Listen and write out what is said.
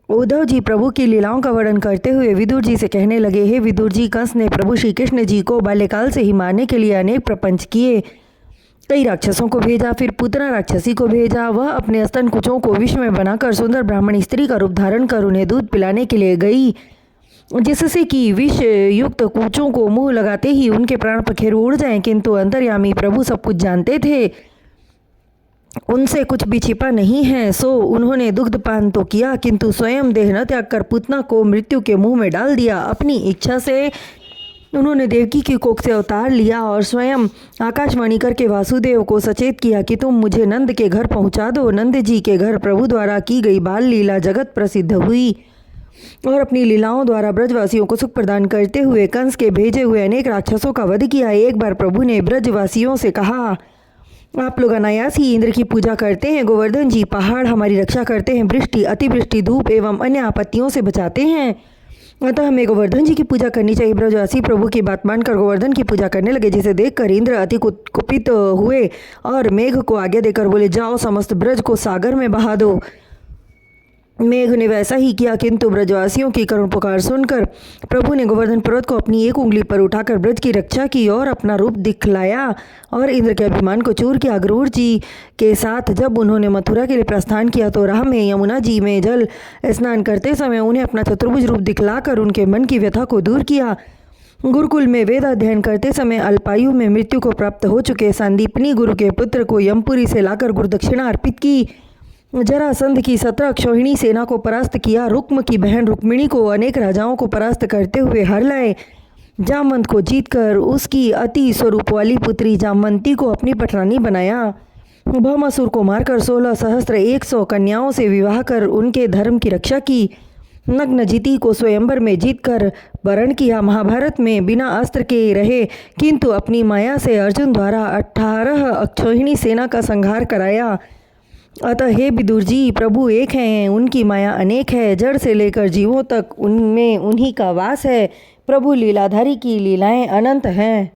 उद्धव जी प्रभु की लीलाओं का वर्णन करते हुए विदुर जी से कहने लगे, हे विदुर जी, कंस ने प्रभु श्री कृष्ण जी को बाल्यकाल से ही मारने के लिए अनेक प्रपंच किए। कई राक्षसों को भेजा, फिर पूतना राक्षसी को भेजा। वह अपने स्तन कुचों को विष में बनाकर सुंदर ब्राह्मणी स्त्री का रूप धारण कर उन्हें दूध पिलाने के लिए गई, जिससे कि विष युक्त कुचों को मुंह लगाते ही उनके प्राण पखेरु उड़ जाएं। किंतु अंतर्यामी प्रभु सब कुछ जानते थे, उनसे कुछ भी छिपा नहीं है। सो उन्होंने दुग्धपान तो किया, किंतु स्वयं देह न त्याग कर पूतना को मृत्यु के मुंह में डाल दिया। अपनी इच्छा से उन्होंने देवकी की कोख से अवतार लिया और स्वयं आकाशवाणी करके वासुदेव को सचेत किया कि तुम मुझे नंद के घर पहुंचा दो। नंद जी के घर प्रभु द्वारा की गई बाल लीला जगत प्रसिद्ध हुई और अपनी लीलाओं द्वारा ब्रजवासियों को सुख प्रदान करते हुए कंस के भेजे हुए अनेक राक्षसों का वध किया। एक बार प्रभु ने ब्रजवासियों से कहा, आप लोग अनायास ही इंद्र की पूजा करते हैं, गोवर्धन जी पहाड़ हमारी रक्षा करते हैं, वृष्टि, अतिवृष्टि, धूप एवं अन्य आपत्तियों से बचाते हैं, अतः हमें गोवर्धन जी की पूजा करनी चाहिए। ब्रजवासी प्रभु की बात मानकर गोवर्धन की पूजा करने लगे, जिसे देखकर इंद्र अति कुपित हुए और मेघ को आज्ञा देकर बोले, जाओ समस्त ब्रज को सागर में बहा दो। मेघ ने वैसा ही किया, किंतु ब्रजवासियों की करुण पुकार सुनकर प्रभु ने गोवर्धन पर्वत को अपनी एक उंगली पर उठाकर ब्रज की रक्षा की और अपना रूप दिखलाया और इंद्र के अभिमान को चूर किया। गरुड़ जी के साथ जब उन्होंने मथुरा के लिए प्रस्थान किया तो राह में यमुना जी में जल स्नान करते समय उन्हें अपना चतुर्भुज रूप दिखलाकर उनके मन की व्यथा को दूर किया। गुरुकुल में वेद अध्ययन करते समय अल्पायु में मृत्यु को प्राप्त हो चुके संदीपनी गुरु के पुत्र को यमपुरी से लाकर गुरुदक्षिणा अर्पित की। जरासंध की 17 अक्षौहिणी सेना को परास्त किया। रुक्म की बहन रुक्मिणी को अनेक राजाओं को परास्त करते हुए हर लाए। जामवंत को जीतकर उसकी अति स्वरूप वाली पुत्री जामवंती को अपनी पटरानी बनाया। भौमासुर को मारकर 16,100 कन्याओं से विवाह कर उनके धर्म की रक्षा की। नग्नजिति को स्वयंवर में जीतकर वरण किया। महाभारत में बिना अस्त्र के रहे, किंतु अपनी माया से अर्जुन द्वारा 18 अक्षौहिणी सेना का संहार कराया। अतः हे विदुर जी, प्रभु एक हैं, उनकी माया अनेक है, जड़ से लेकर जीवों तक उनमें उन्हीं का वास है। प्रभु लीलाधारी की लीलाएं अनंत हैं।